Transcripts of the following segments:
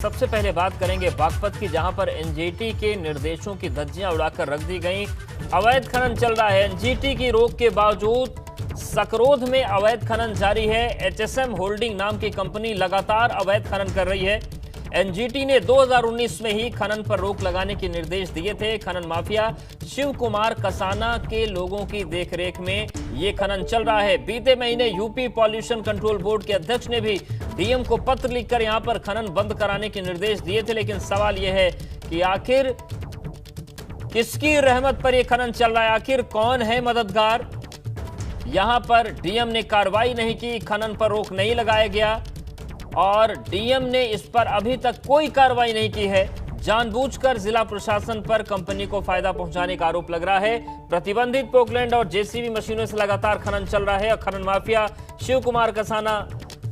सबसे पहले बात करेंगे बागपत की, जहां पर एनजीटी के निर्देशों की धज्जियां उड़ाकर रख दी गई। अवैध खनन चल रहा है। एनजीटी की रोक के बावजूद सकरोध में अवैध खनन जारी है। एचएसएम होल्डिंग नाम की कंपनी लगातार अवैध खनन कर रही है। एनजीटी ने 2019 में ही खनन पर रोक लगाने के निर्देश दिए थे। खनन माफिया शिव कुमार कसाना के लोगों की देखरेख में ये खनन चल रहा है। बीते महीने यूपी पॉल्यूशन कंट्रोल बोर्ड के अध्यक्ष ने भी डीएम को पत्र लिखकर यहां पर खनन बंद कराने के निर्देश दिए थे, लेकिन सवाल यह है कि आखिर किसकी रहमत पर यह खनन चल रहा है, आखिर कौन है मददगार। यहां पर डीएम ने कार्रवाई नहीं की, खनन पर रोक नहीं लगाया गया और डीएम ने इस पर अभी तक कोई कार्रवाई नहीं की है। जानबूझकर जिला प्रशासन पर कंपनी को फायदा पहुंचाने का आरोप लग रहा है। प्रतिबंधित पोकलैंड और जेसीबी मशीनों से लगातार खनन चल रहा है और खनन माफिया शिव कुमार कसाना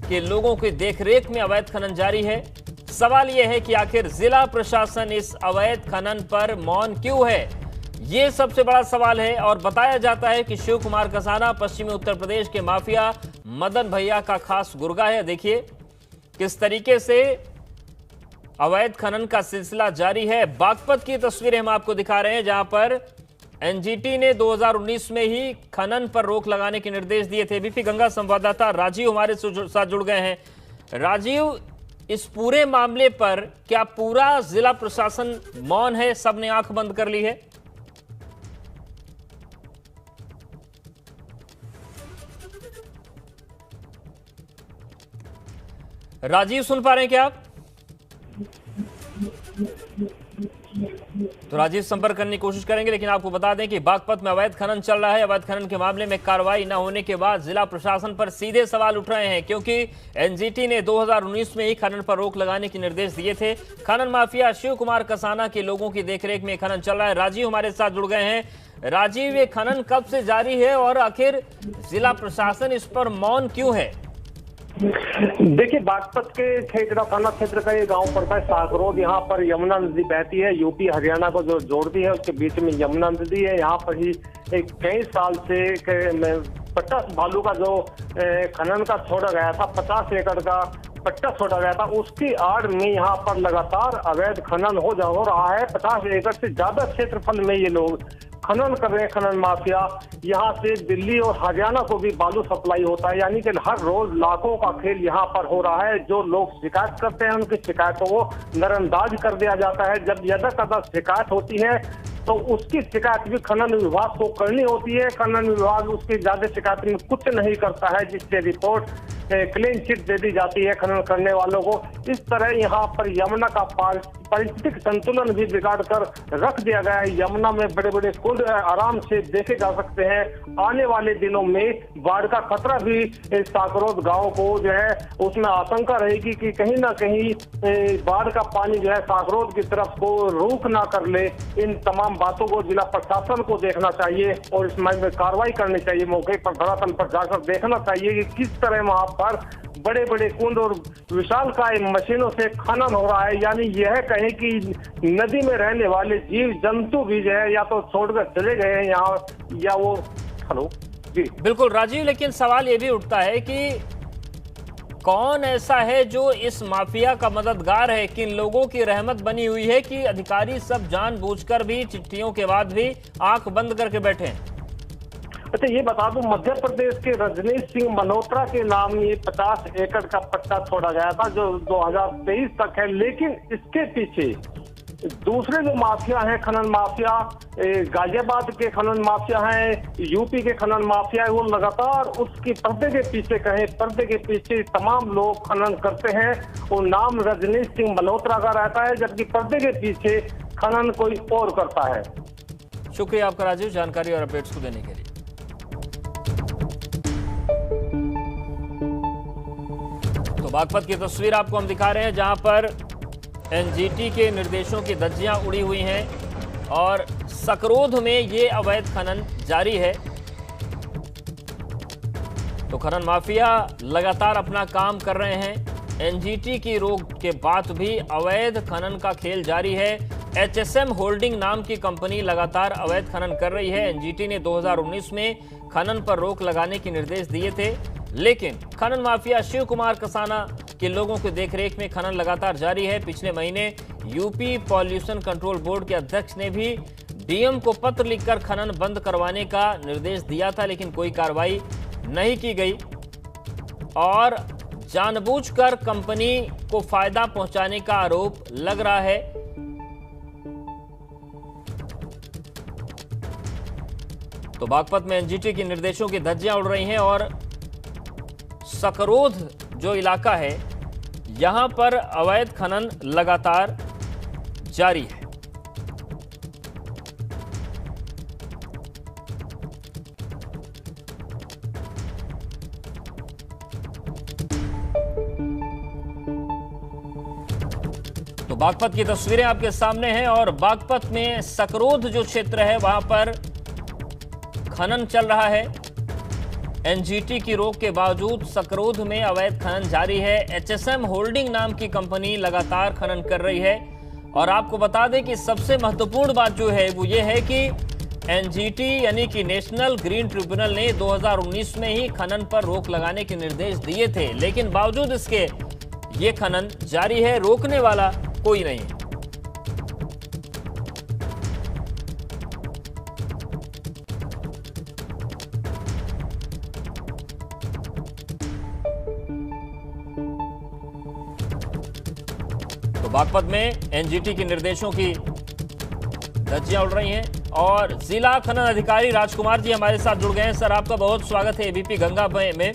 के लोगों की देखरेख में अवैध खनन जारी है। सवाल यह है कि आखिर जिला प्रशासन इस अवैध खनन पर मौन क्यों है, ये सबसे बड़ा सवाल है। और बताया जाता है कि शिव कुमार कसाना पश्चिमी उत्तर प्रदेश के माफिया मदन भैया का खास गुर्गा है। देखिए किस तरीके से अवैध खनन का सिलसिला जारी है। बागपत की तस्वीरें हम आपको दिखा रहे हैं, जहां पर एनजीटी ने 2019 में ही खनन पर रोक लगाने के निर्देश दिए थे। बीपी गंगा संवाददाता राजीव हमारे साथ जुड़ गए हैं। राजीव, इस पूरे मामले पर क्या पूरा जिला प्रशासन मौन है, सबने आंख बंद कर ली है? राजीव, सुन पा रहे हैं क्या आप? तो राजीव संपर्क करने की कोशिश करेंगे, लेकिन आपको बता दें कि बागपत में अवैध खनन चल रहा है। अवैध खनन के मामले में कार्रवाई न होने के बाद जिला प्रशासन पर सीधे सवाल उठ रहे हैं, क्योंकि एनजीटी ने 2019 में ही खनन पर रोक लगाने के निर्देश दिए थे। खनन माफिया शिव कुमार कसाना के लोगों की देखरेख में खनन चल रहा है। राजीव हमारे साथ जुड़ गए हैं। राजीव, ये खनन कब से जारी है और आखिर जिला प्रशासन इस पर मौन क्यों है? देखिए, बागपत के खेजड़ा थाना क्षेत्र का ये गांव पड़ता है सागरोद। यहाँ पर यमुना नदी बहती है, यूपी हरियाणा को जो जोड़ती है, उसके बीच में यमुना नदी है। यहाँ पर ही कई साल से 50 बालू का जो खनन का छोड़ा गया था, 50 एकड़ का पट्टा छोड़ा गया था, उसकी आड़ में यहाँ पर लगातार अवैध खनन हो रहा है। 50 एकड़ से ज्यादा क्षेत्रफल में ये लोग खनन कर रहे हैं। खनन माफिया यहाँ से दिल्ली और हरियाणा को भी बालू सप्लाई होता है, यानी कि हर रोज लाखों का खेल यहाँ पर हो रहा है। जो लोग शिकायत करते हैं उनकी शिकायतों को नजरअंदाज कर दिया जाता है। जब यदा कदा शिकायत होती है तो उसकी शिकायत भी खनन विभाग को करनी होती है। खनन विभाग उसकी ज्यादा शिकायत में कुछ नहीं करता है, जिससे रिपोर्ट क्लीन चिट दे दी जाती है खनन करने वालों को। इस तरह यहाँ पर यमुना का पारिस्थितिक संतुलन भी बिगाड़ कर रख दिया गया है। यमुना में बड़े बड़े कुंड आराम से देखे जा सकते हैं। आने वाले दिनों में बाढ़ का खतरा भी सागरोद गांव को जो है उसमें आशंका रहेगी कि कहीं ना कहीं बाढ़ का पानी जो है सागरोद की तरफ को रुख ना कर ले। इन तमाम बातों को जिला प्रशासन को देखना चाहिए और इस मामले में कार्रवाई करनी चाहिए। मौके पर धरातल पर जाकर देखना चाहिए कि किस तरह वहां पर बड़े बड़े कुंड और विशालकाय मशीनों से खनन हो रहा है। यानी यह कहें कि नदी में रहने वाले जीव जंतु भी जो है या तो छोड़कर चले गए हैं यहाँ, या वो हेलो जी बिल्कुल राजीव, लेकिन सवाल ये भी उठता है कि कौन ऐसा है जो इस माफिया का मददगार है? किन लोगों की रहमत बनी हुई है कि अधिकारी सब जानबूझकर भी चिट्ठियों के बाद भी आंख बंद करके बैठे हैं? अच्छा, ये बता दूं, मध्य प्रदेश के रजनीश सिंह मल्होत्रा के नाम ये 50 एकड़ का पट्टा छोड़ा गया था, जो 2023 तक है। लेकिन इसके पीछे दूसरे जो माफिया हैं, खनन माफिया, गाजियाबाद के खनन माफिया हैं, यूपी के खनन माफिया है, वो लगातार उसकी पर्दे के पीछे पर्दे के पीछे तमाम लोग खनन करते हैं। वो नाम रजनीश सिंह मल्होत्रा का रहता है, जबकि पर्दे के पीछे खनन कोई और करता है। शुक्रिया आपका राजीव, जानकारी और अपडेट्स को देने के लिए। तो बागपत की तस्वीर आपको हम दिखा रहे हैं, जहां पर एनजीटी के निर्देशों की धज्जियां उड़ी हुई हैं और सकरोध में ये अवैध खनन जारी है। तो खनन माफिया लगातार अपना काम कर रहे हैं। एनजीटी की रोक के बाद भी अवैध खनन का खेल जारी है। एचएसएम होल्डिंग नाम की कंपनी लगातार अवैध खनन कर रही है। एनजीटी ने 2019 में खनन पर रोक लगाने के निर्देश दिए थे, लेकिन खनन माफिया शिव कुमार कसाना के लोगों की देखरेख में खनन लगातार जारी है। पिछले महीने यूपी पॉल्यूशन कंट्रोल बोर्ड के अध्यक्ष ने भी डीएम को पत्र लिखकर खनन बंद करवाने का निर्देश दिया था, लेकिन कोई कार्रवाई नहीं की गई और जानबूझकर कंपनी को फायदा पहुंचाने का आरोप लग रहा है। तो बागपत में एनजीटी के निर्देशों की धज्जियां उड़ रही हैं और सकरोध जो इलाका है यहां पर अवैध खनन लगातार जारी है। तो बागपत की तस्वीरें आपके सामने हैं और बागपत में सकरोध जो क्षेत्र है वहां पर खनन चल रहा है। एनजीटी की रोक के बावजूद सकरोध में अवैध खनन जारी है। एचएसएम होल्डिंग नाम की कंपनी लगातार खनन कर रही है और आपको बता दें कि सबसे महत्वपूर्ण बात जो है वो ये है कि एनजीटी यानी कि नेशनल ग्रीन ट्रिब्यूनल ने 2019 में ही खनन पर रोक लगाने के निर्देश दिए थे, लेकिन बावजूद इसके ये खनन जारी है, रोकने वाला कोई नहीं है। तो बागपत में एनजीटी के निर्देशों की धज्जियां उड़ रही हैं और जिला खनन अधिकारी राजकुमार जी हमारे साथ जुड़ गए हैं। सर, आपका बहुत स्वागत है एबीपी गंगा में।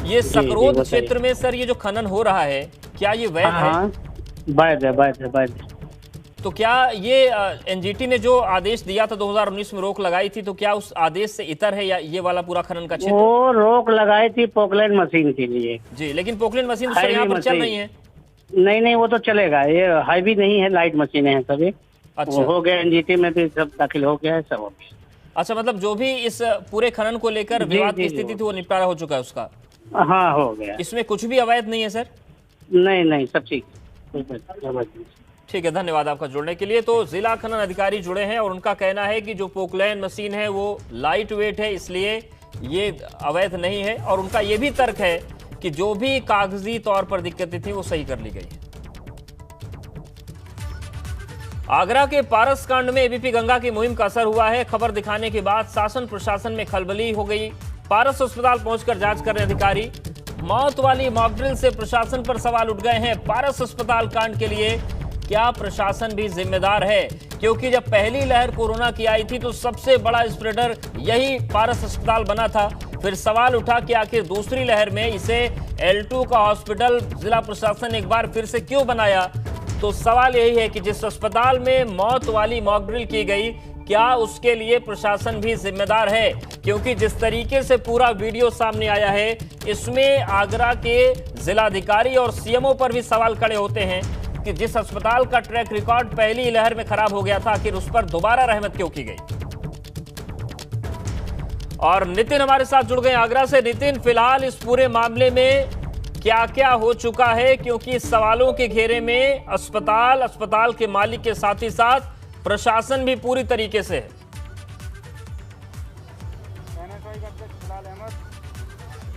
ये सकरोध क्षेत्र में सर ये जो खनन हो रहा है क्या ये वैध है? वैध। तो क्या ये एनजीटी ने जो आदेश दिया था 2019 में रोक लगाई थी, तो क्या उस आदेश से इतर है या ये वाला पूरा खनन का क्षेत्र? वो रोक लगाई थी पोकलैंड मशीन के लिए जी, लेकिन पोकलैंड मशीन सर यहाँ पर चल रही है। नहीं वो तो चलेगा, ये हाईवी नहीं है, लाइट मशीनें हैं सभी। अच्छा, वो हो गया, एनजीटी में भी सब दाखिल हो गया है, सब हो गया। अच्छा, मतलब जो भी इस पूरे खनन को लेकर विवाद की स्थिति थी वो निपटारा हो चुका है उसका? हाँ, हो गया। इसमें कुछ भी अवैध नहीं है सर? नहीं, सब ठीक। ठीक है, धन्यवाद आपका जुड़ने के लिए। तो जिला खनन अधिकारी जुड़े हैं और उनका कहना है कि जो पोकलैंड मशीन है वो लाइट वेट है, इसलिए ये अवैध नहीं है और उनका ये भी तर्क है कि जो भी कागजी तौर पर दिक्कतें थी वो सही कर ली गई है। आगरा के पारस कांड में एबीपी गंगा की मुहिम का असर हुआ है। खबर दिखाने के बाद शासन प्रशासन में खलबली हो गई। पारस अस्पताल पहुंचकर जांच कर रहे अधिकारी। मौत वाली मॉकड्रिल से प्रशासन पर सवाल उठ गए हैं। पारस अस्पताल कांड के लिए क्या प्रशासन भी जिम्मेदार है? क्योंकि जब पहली लहर कोरोना की आई थी तो सबसे बड़ा स्प्रेडर यही पारस अस्पताल बना था। फिर सवाल उठा कि आखिर दूसरी लहर में इसे L2 का हॉस्पिटल जिला प्रशासन एक बार फिर से क्यों बनाया? तो सवाल यही है कि जिस अस्पताल में मौत वाली मॉकड्रिल की गई, क्या उसके लिए प्रशासन भी जिम्मेदार है? क्योंकि जिस तरीके से पूरा वीडियो सामने आया है, इसमें आगरा के जिलाधिकारी और सीएमओ पर भी सवाल खड़े होते हैं कि जिस अस्पताल का ट्रैक रिकॉर्ड पहली लहर में खराब हो गया था, आखिर उस पर दोबारा रहमत क्यों की गई? और नितिन हमारे साथ जुड़ गए आगरा से। नितिन, फिलहाल इस पूरे मामले में क्या क्या हो चुका है? क्योंकि इस सवालों के घेरे में अस्पताल के मालिक के साथ ही साथ प्रशासन भी पूरी तरीके से है।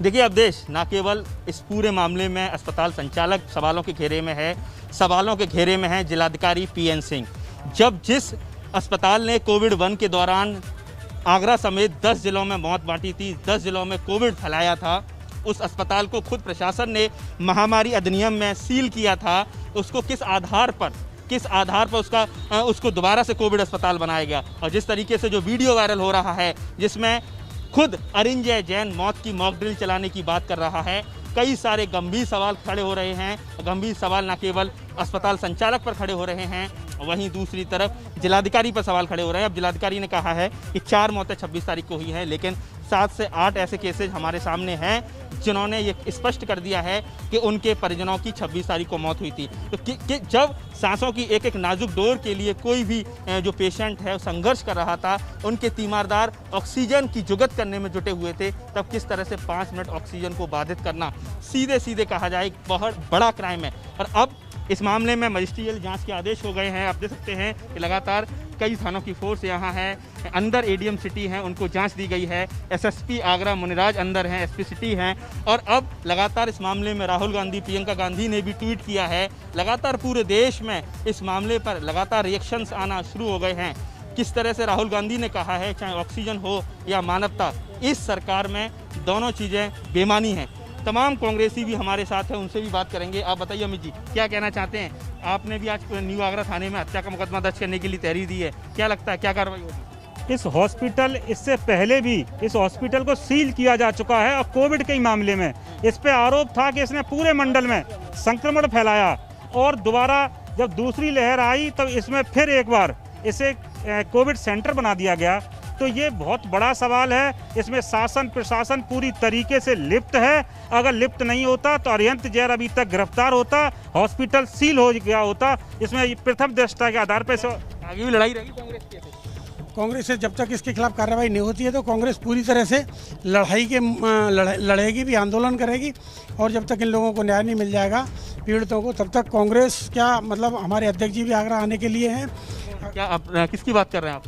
देखिए अवधेश, न केवल इस पूरे मामले में अस्पताल संचालक सवालों के घेरे में है, सवालों के घेरे में है जिलाधिकारी पीएन सिंह। जब जिस अस्पताल ने कोविड-1 के दौरान आगरा समेत 10 जिलों में मौत बांटी थी, 10 जिलों में कोविड फैलाया था, उस अस्पताल को खुद प्रशासन ने महामारी अधिनियम में सील किया था। उसको किस आधार पर उसको दोबारा से कोविड अस्पताल बनाया गया? और जिस तरीके से जो वीडियो वायरल हो रहा है जिसमें खुद अरिंजय जैन मौत की मॉकड्रिल चलाने की बात कर रहा है, कई सारे गंभीर सवाल खड़े हो रहे हैं। गंभीर सवाल न केवल अस्पताल संचालक पर खड़े हो रहे हैं, वहीं दूसरी तरफ जिलाधिकारी पर सवाल खड़े हो रहे हैं। अब जिलाधिकारी ने कहा है कि 4 मौतें 26 तारीख को हुई हैं, लेकिन 7 से 8 ऐसे केसेज हमारे सामने हैं जिन्होंने ये स्पष्ट कर दिया है कि उनके परिजनों की 26 तारीख को मौत हुई थी। तो जब सांसों की एक एक नाजुक डोर के लिए कोई भी जो पेशेंट है संघर्ष कर रहा था, उनके तीमारदार ऑक्सीजन की जुगत करने में जुटे हुए थे, तब किस तरह से 5 मिनट ऑक्सीजन को बाधित करना सीधे कहा जाए एक बहुत बड़ा क्राइम है। और अब इस मामले में मजिस्ट्रियल जांच के आदेश हो गए हैं। आप देख सकते हैं कि लगातार कई थानों की फोर्स यहाँ है, अंदर एडीएम सिटी हैं उनको जांच दी गई है। एसएसपी आगरा मुनिराज अंदर हैं, एसपी सिटी हैं। और अब लगातार इस मामले में राहुल गांधी, प्रियंका गांधी ने भी ट्वीट किया है। लगातार पूरे देश में इस मामले पर लगातार रिएक्शंस आना शुरू हो गए हैं। किस तरह से राहुल गांधी ने कहा है, चाहे ऑक्सीजन हो या मानवता, इस सरकार में दोनों चीज़ें बेमानी हैं। तमाम कांग्रेसी भी हमारे साथ हैं, उनसे भी बात करेंगे। आप बताइए अमित जी, क्या कहना चाहते हैं? आपने भी आज न्यू आगरा थाने में हत्या का मुकदमा दर्ज करने के लिए तहरीर दी है, क्या लगता है क्या कार्रवाई होगी? इस हॉस्पिटल, इससे पहले भी इस हॉस्पिटल को सील किया जा चुका है और कोविड के मामले में इस पे आरोप था कि इसने पूरे मंडल में संक्रमण फैलाया। और दोबारा जब दूसरी लहर आई तब इसमें फिर एक बार इसे कोविड सेंटर बना दिया गया। तो ये बहुत बड़ा सवाल है। इसमें शासन प्रशासन पूरी तरीके से लिप्त है। अगर लिप्त नहीं होता तो अरिहंत जैन अभी तक गिरफ्तार होता, हॉस्पिटल सील हो गया होता। इसमें प्रथम दृष्टया के आधार पर आगे भी लड़ाई रहेगी कांग्रेस से। जब तक इसके खिलाफ कार्रवाई नहीं होती है तो कांग्रेस पूरी तरह से लड़ेगी भी, आंदोलन करेगी। और जब तक इन लोगों को न्याय नहीं मिल जाएगा पीड़ितों को, तब तक कांग्रेस क्या मतलब हमारे अध्यक्ष जी भी आगरा आने के लिए हैं। क्या आप किसकी बात कर रहे हैं? आप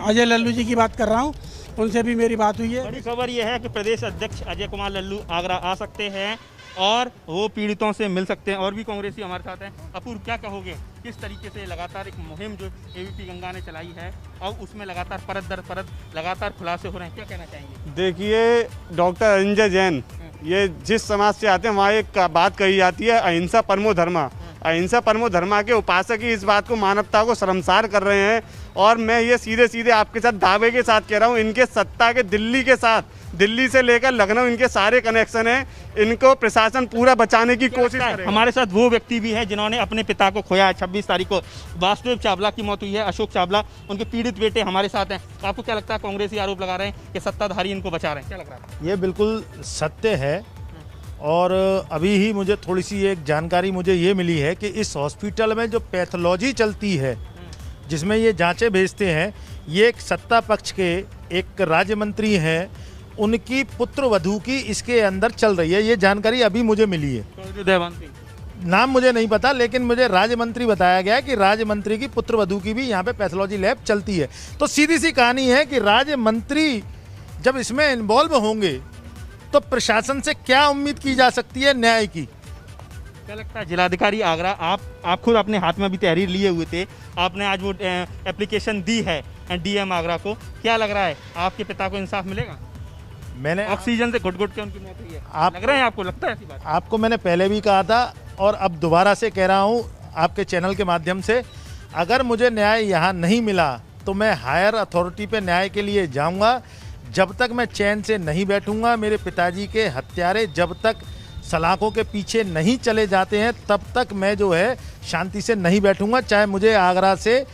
अजय लल्लू जी की बात कर रहा हूँ, उनसे भी मेरी बात हुई है। बड़ी खबर यह है कि प्रदेश अध्यक्ष अजय कुमार लल्लू आगरा आ सकते हैं और वो पीड़ितों से मिल सकते हैं। और भी कांग्रेसी हमारे साथ हैं। अपूर्व, क्या कहोगे, किस तरीके से लगातार एक मुहिम जो एबीपी गंगा ने चलाई है और उसमें लगातार परत दर परत लगातार खुलासे हो रहे हैं, क्या कहना चाहेंगे? देखिए, डॉक्टर अरिंजय जैन ये जिस समाज से आते हैं वहाँ एक बात कही जाती है, अहिंसा परमो धर्मा। अहिंसा परमो धर्मा के उपासक ही इस बात को, मानवता को शर्मसार कर रहे हैं। और मैं ये सीधे सीधे आपके साथ दावे के साथ कह रहा हूँ, इनके सत्ता के दिल्ली के साथ, दिल्ली से लेकर लखनऊ इनके सारे कनेक्शन हैं। इनको प्रशासन पूरा बचाने की कोशिश करे। हमारे साथ वो व्यक्ति भी है जिन्होंने अपने पिता को खोया है। 26 तारीख को वासुदेव चावला की मौत हुई है, अशोक चावला, उनके पीड़ित बेटे हमारे साथ हैं। आपको क्या लगता है? कांग्रेसी आरोप लगा रहे हैं कि सत्ताधारी इनको बचा रहे हैं, क्या लग रहा है? ये बिल्कुल सत्य है। और अभी ही मुझे थोड़ी सी एक जानकारी मुझे ये मिली है कि इस हॉस्पिटल में जो पैथोलॉजी चलती है, जिसमें ये जांचें भेजते हैं, ये एक सत्ता पक्ष के एक राज्य मंत्री हैं, उनकी पुत्र वधू की इसके अंदर चल रही है। ये जानकारी अभी मुझे मिली है। नाम मुझे नहीं पता, लेकिन मुझे राज्य मंत्री बताया गया है कि राज्य मंत्री की पुत्र वधू की भी यहाँ पे पैथोलॉजी लैब चलती है। तो सीधी सी कहानी है कि राज्य मंत्री जब इसमें इन्वॉल्व होंगे तो प्रशासन से क्या उम्मीद की जा सकती है न्याय की? क्या लगता है जिलाधिकारी आगरा, आप खुद अपने हाथ में भी तहरीर लिए हुए थे, आपने आज वो एप्लीकेशन दी है डीएम आगरा को, क्या लग रहा है आपके पिता को इंसाफ मिलेगा? मैंने ऑक्सीजन से घुट-घुट के उनकी मौत हुई है, लग रहा है आपको, लगता है ऐसी बात? आपको मैंने पहले भी कहा था और अब दोबारा से कह रहा हूँ आपके चैनल के माध्यम से, अगर मुझे न्याय यहाँ नहीं मिला तो मैं हायर अथॉरिटी पे न्याय के लिए जाऊँगा। जब तक मैं चैन से नहीं बैठूंगा, मेरे पिताजी के हत्यारे जब तक सलाखों के पीछे नहीं चले जाते हैं, तब तक मैं जो है शांति से नहीं बैठूंगा, चाहे मुझे आगरा से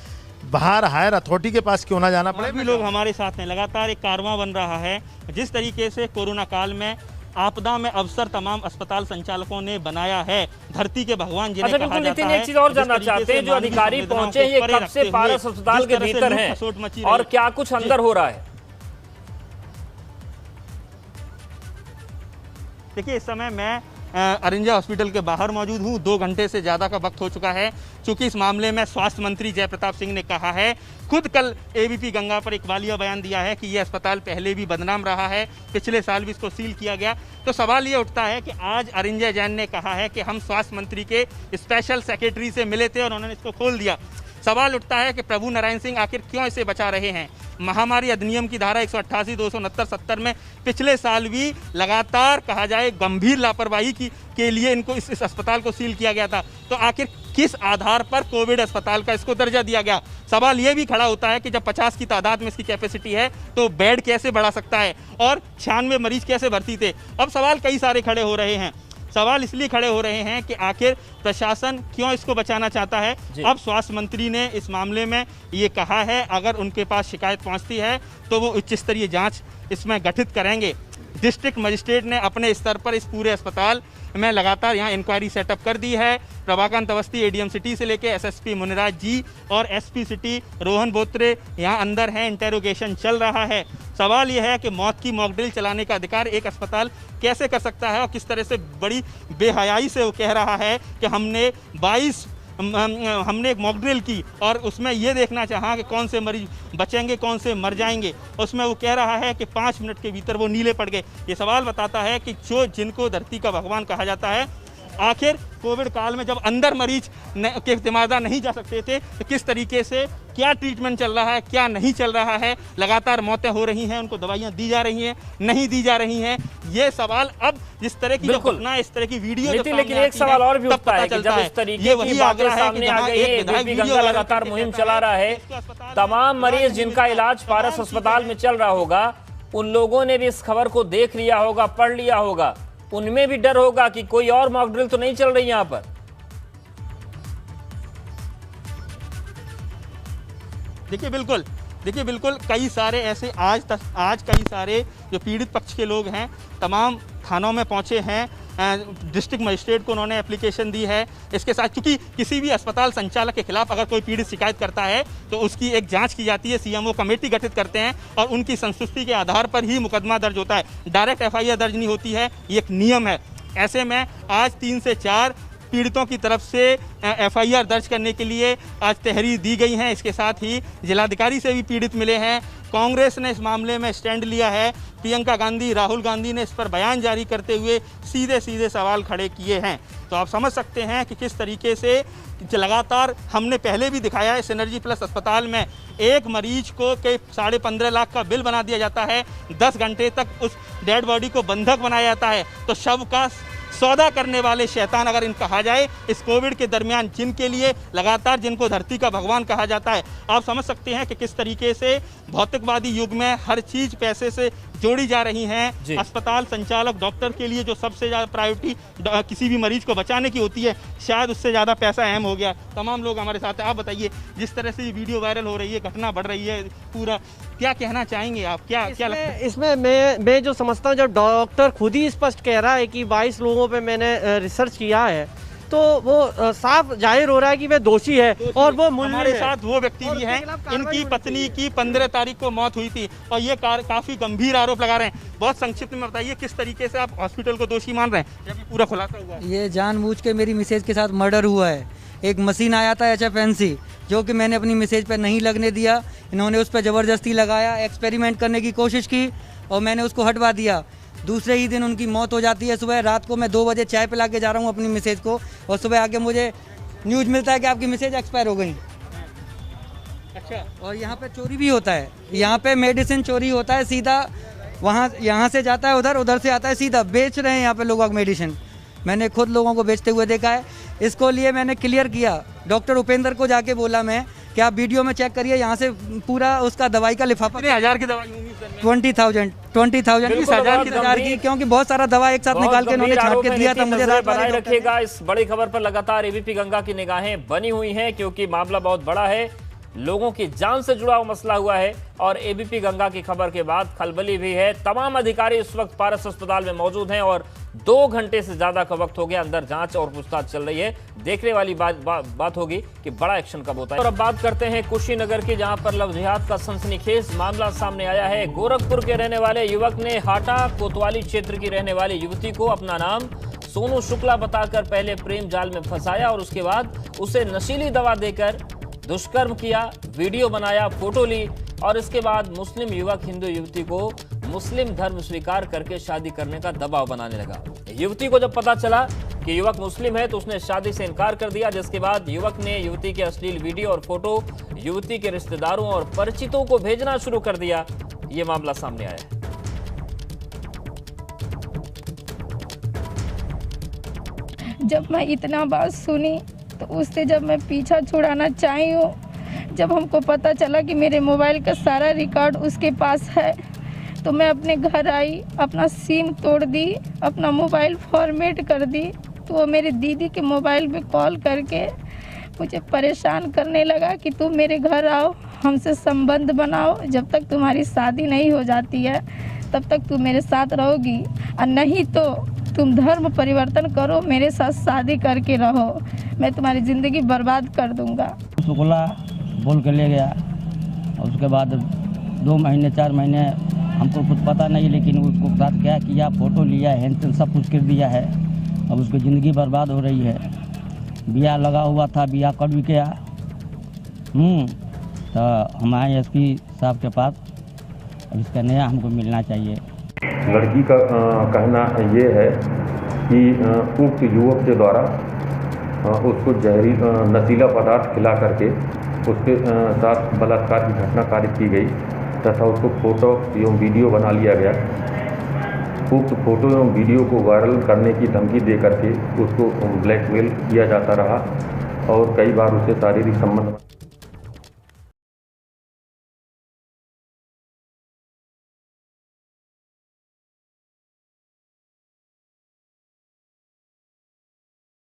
बाहर हायर अथॉरिटी के पास क्यों ना जाना पड़े। भी लोग हमारे साथ हैं, लगातार एक कारवां बन रहा है। जिस तरीके से कोरोना काल में आपदा में अवसर तमाम अस्पताल संचालकों ने बनाया है, धरती के भगवान जिन्हें कहा जाता है। एक चीज और जानना चाहते हैं, जो अधिकारी पहुंचे ये कब से पारस अस्पताल के भीतर हैं और क्या कुछ अंदर हो रहा है? देखिए, इस समय मैं अरिंजा हॉस्पिटल के बाहर मौजूद हूँ। 2 घंटे से ज़्यादा का वक्त हो चुका है, चूँकि इस मामले में स्वास्थ्य मंत्री जय प्रताप सिंह ने कहा है, खुद कल एबीपी गंगा पर एक वालिया बयान दिया है कि ये अस्पताल पहले भी बदनाम रहा है, पिछले साल भी इसको सील किया गया। तो सवाल ये उठता है कि आज अरिंजा जैन ने कहा है कि हम स्वास्थ्य मंत्री के स्पेशल सेक्रेटरी से मिले थे और उन्होंने इसको खोल दिया। सवाल उठता है कि प्रभु नारायण सिंह आखिर क्यों इसे बचा रहे हैं? महामारी अधिनियम की धारा 188, 269, 70 में पिछले साल भी लगातार कहा जाए गंभीर लापरवाही के लिए इनको इस अस्पताल को सील किया गया था। तो आखिर किस आधार पर कोविड अस्पताल का इसको दर्जा दिया गया? सवाल ये भी खड़ा होता है कि जब 50 की तादाद में इसकी कैपेसिटी है तो बेड कैसे बढ़ा सकता है और 96 मरीज कैसे भर्ती थे? अब सवाल कई सारे खड़े हो रहे हैं। सवाल इसलिए खड़े हो रहे हैं कि आखिर प्रशासन क्यों इसको बचाना चाहता है। अब स्वास्थ्य मंत्री ने इस मामले में ये कहा है, अगर उनके पास शिकायत पहुंचती है तो वो उच्च स्तरीय जांच इसमें गठित करेंगे। डिस्ट्रिक्ट मजिस्ट्रेट ने अपने स्तर पर इस पूरे अस्पताल में लगातार यहाँ इंक्वायरी सेटअप कर दी है। प्रभाकांत अवस्थी एडीएम सिटी से लेकर एसएसपी मुनिराज जी और एसपी सिटी रोहन बोत्रे यहाँ अंदर हैं, इंटेरोगेशन चल रहा है। सवाल यह है कि मौत की मॉकड्रिल चलाने का अधिकार एक अस्पताल कैसे कर सकता है और किस तरह से बड़ी बेहयाई से वो कह रहा है कि हमने 22 हमने एक मॉक ड्रिल की और उसमें ये देखना चाहा कि कौन से मरीज बचेंगे, कौन से मर जाएंगे। उसमें वो कह रहा है कि 5 मिनट के भीतर वो नीले पड़ गए। ये सवाल बताता है कि जिनको धरती का भगवान कहा जाता है, आखिर कोविड काल में जब अंदर मरीज के तीमारदार नहीं जा सकते थे तो किस तरीके से क्या ट्रीटमेंट चल रहा है, क्या नहीं चल रहा है। लगातार मौतें हो रही हैं, उनको दवाइयां दी जा रही हैं, नहीं दी जा रही हैं। ये सवाल अब जिस तरह की घटना, इस तरह की वीडियो, लेकिन एक सवाल और भी उठता है कि जब इस तरीके की बातें सामने आ गई है, एबीपी गंगा लगातार मुहिम चला रहा है, तमाम मरीज जिनका इलाज पारस अस्पताल में चल रहा होगा, उन लोगों ने भी इस खबर को देख लिया होगा, पढ़ लिया होगा, उनमें भी डर होगा कि कोई और मॉक ड्रिल तो नहीं चल रही यहां पर। देखिए बिल्कुल कई सारे ऐसे आज कई सारे जो पीड़ित पक्ष के लोग हैं तमाम थानों में पहुंचे हैं। डिस्ट्रिक्ट मजिस्ट्रेट को उन्होंने एप्लीकेशन दी है। इसके साथ क्योंकि किसी भी अस्पताल संचालक के खिलाफ अगर कोई पीड़ित शिकायत करता है तो उसकी एक जांच की जाती है, सीएमओ कमेटी गठित करते हैं और उनकी संतुष्टि के आधार पर ही मुकदमा दर्ज होता है। डायरेक्ट एफआईआर दर्ज नहीं होती है, ये एक नियम है। ऐसे में आज 3 से 4 पीड़ितों की तरफ से एफआईआर दर्ज करने के लिए आज तहरीर दी गई हैं। इसके साथ ही जिलाधिकारी से भी पीड़ित मिले हैं। कांग्रेस ने इस मामले में स्टैंड लिया है। प्रियंका गांधी, राहुल गांधी ने इस पर बयान जारी करते हुए सीधे सवाल खड़े किए हैं। तो आप समझ सकते हैं कि किस तरीके से लगातार हमने पहले भी दिखाया है, सिनर्जी प्लस अस्पताल में एक मरीज को 15.5 लाख का बिल बना दिया जाता है। 10 घंटे तक उस डेड बॉडी को बंधक बनाया जाता है। तो शव का सौदा करने वाले शैतान अगर इन कहा जाए इस कोविड के दरमियान, जिनके लिए लगातार जिनको धरती का भगवान कहा जाता है, आप समझ सकते हैं कि किस तरीके से भौतिकवादी युग में हर चीज पैसे से जोड़ी जा रही हैं। अस्पताल संचालक, डॉक्टर के लिए जो सबसे ज़्यादा प्रायोरिटी किसी भी मरीज को बचाने की होती है, शायद उससे ज़्यादा पैसा अहम हो गया। तमाम लोग हमारे साथ हैं। आप बताइए, जिस तरह से ये वीडियो वायरल हो रही है, घटना बढ़ रही है, पूरा क्या कहना चाहेंगे आप? क्या लगता है इसमें? मैं जो समझता हूँ, जब डॉक्टर खुद ही स्पष्ट कह रहा है कि 22 लोगों पे मैंने रिसर्च किया है, तो वो साफ जाहिर हो रहा है कि वे दोषी है और वो हमारे साथ वो व्यक्ति भी हैं, इनकी पत्नी की 15 तारीख को मौत हुई थी और ये काफी गंभीर आरोप लगा रहे हैं। बहुत संक्षिप्त में बताइए किस तरीके से आप हॉस्पिटल को दोषी मान रहे हैं जब ये पूरा खुलासा हुआ है? ये जानबूझ के मेरी मिसेज के साथ मर्डर हुआ है। एक मशीन आया था HFNC, जो कि मैंने अपनी मिसेज पर नहीं लगने दिया। इन्होंने उस पर ज़बरदस्ती लगाया, एक्सपेरिमेंट करने की कोशिश की और मैंने उसको हटवा दिया। दूसरे ही दिन उनकी मौत हो जाती है। सुबह रात को मैं 2 बजे चाय पिला के जा रहा हूँ अपनी मिसेज को और सुबह आके मुझे न्यूज़ मिलता है कि आपकी मिसेज एक्सपायर हो गई। अच्छा। और यहाँ पे चोरी भी होता है, यहाँ पे मेडिसिन चोरी होता है, सीधा यहाँ से जाता है उधर, उधर से आता है, सीधा बेच रहे हैं यहाँ पे लोग मेडिसिन। मैंने खुद लोगों को बेचते हुए देखा है। इसको लिए मैंने क्लियर किया, डॉक्टर उपेंद्र को जाके बोला मैं कि आप वीडियो में चेक करिए, यहाँ से पूरा उसका दवाई का लिफाफा। 1000 की दवाई होगी सर? 20,000 20,000 की, क्योंकि बहुत सारा दवा एक साथ निकाल के इन्होंने छाप के दिया था मुझे। रात बनाए रखिएगा। इस बड़ी खबर पर लगातार एबीपी गंगा की निगाहें बनी हुई हैं, क्योंकि मामला बहुत बड़ा है, लोगों की जान से जुड़ा हुआ मसला हुआ है और एबीपी गंगा की खबर के बाद खलबली भी है। तमाम अधिकारी इस वक्त पारस अस्पताल में मौजूद हैं और 2 घंटे से ज्यादा का वक्त हो गया, अंदर जांच और पूछताछ चल रही है। देखने वाली बात होगी कि बड़ा एक्शन कब होता है। और अब बात करते हैं कुशीनगर की, जहां पर लव जिहाद का सनसनीखेज मामला सामने आया है। गोरखपुर के रहने वाले युवक ने हाटा कोतवाली क्षेत्र की रहने वाली युवती को अपना नाम सोनू शुक्ला बताकर पहले प्रेम जाल में फंसाया और उसके बाद उसे नशीली दवा देकर दुष्कर्म किया, वीडियो बनाया, फोटो ली और इसके बाद मुस्लिम युवक हिंदू युवती को मुस्लिम धर्म स्वीकार करके शादी करने का दबाव बनाने लगा। युवती को जब पता चला कि युवक मुस्लिम है तो उसने शादी से इनकार कर दिया, जिसके बाद युवक ने युवती के अश्लील वीडियो और फोटो युवती के रिश्तेदारों और परिचितों को भेजना शुरू कर दिया। ये मामला सामने आया है। जब मैं इतना बात सुनी तो उससे जब मैं पीछा छुड़ाना चाही हूँ, जब हमको पता चला कि मेरे मोबाइल का सारा रिकॉर्ड उसके पास है, तो मैं अपने घर आई, अपना सिम तोड़ दी, अपना मोबाइल फॉर्मेट कर दी। तो वो मेरे दीदी के मोबाइल पे कॉल करके मुझे परेशान करने लगा कि तुम मेरे घर आओ, हमसे संबंध बनाओ, जब तक तुम्हारी शादी नहीं हो जाती है तब तक तुम मेरे साथ रहोगी और नहीं तो तुम धर्म परिवर्तन करो, मेरे साथ शादी करके रहो, मैं तुम्हारी ज़िंदगी बर्बाद कर दूंगा। शुक्ला बोल के ले गया और उसके बाद 2 महीने 4 महीने हमको कुछ पता नहीं, लेकिन उसको साथ क्या किया, फ़ोटो लिया, हैंड सब कुछ कर दिया है। अब उसकी ज़िंदगी बर्बाद हो रही है। बिया लगा हुआ था, बिया कट भी गया। तो हम आए एसपी साहब के पास, अब इसका नया हमको मिलना चाहिए। लड़की का कहना ये है कि उक्त युवक के द्वारा उसको जहरी नशीला पदार्थ खिला करके उसके साथ बलात्कार की घटना कारित की गई तथा उसको फोटो एवं वीडियो बना लिया गया। उक्त फोटो एवं वीडियो को वायरल करने की धमकी दे करके उसको ब्लैकमेल किया जाता रहा और कई बार उससे शारीरिक संबंध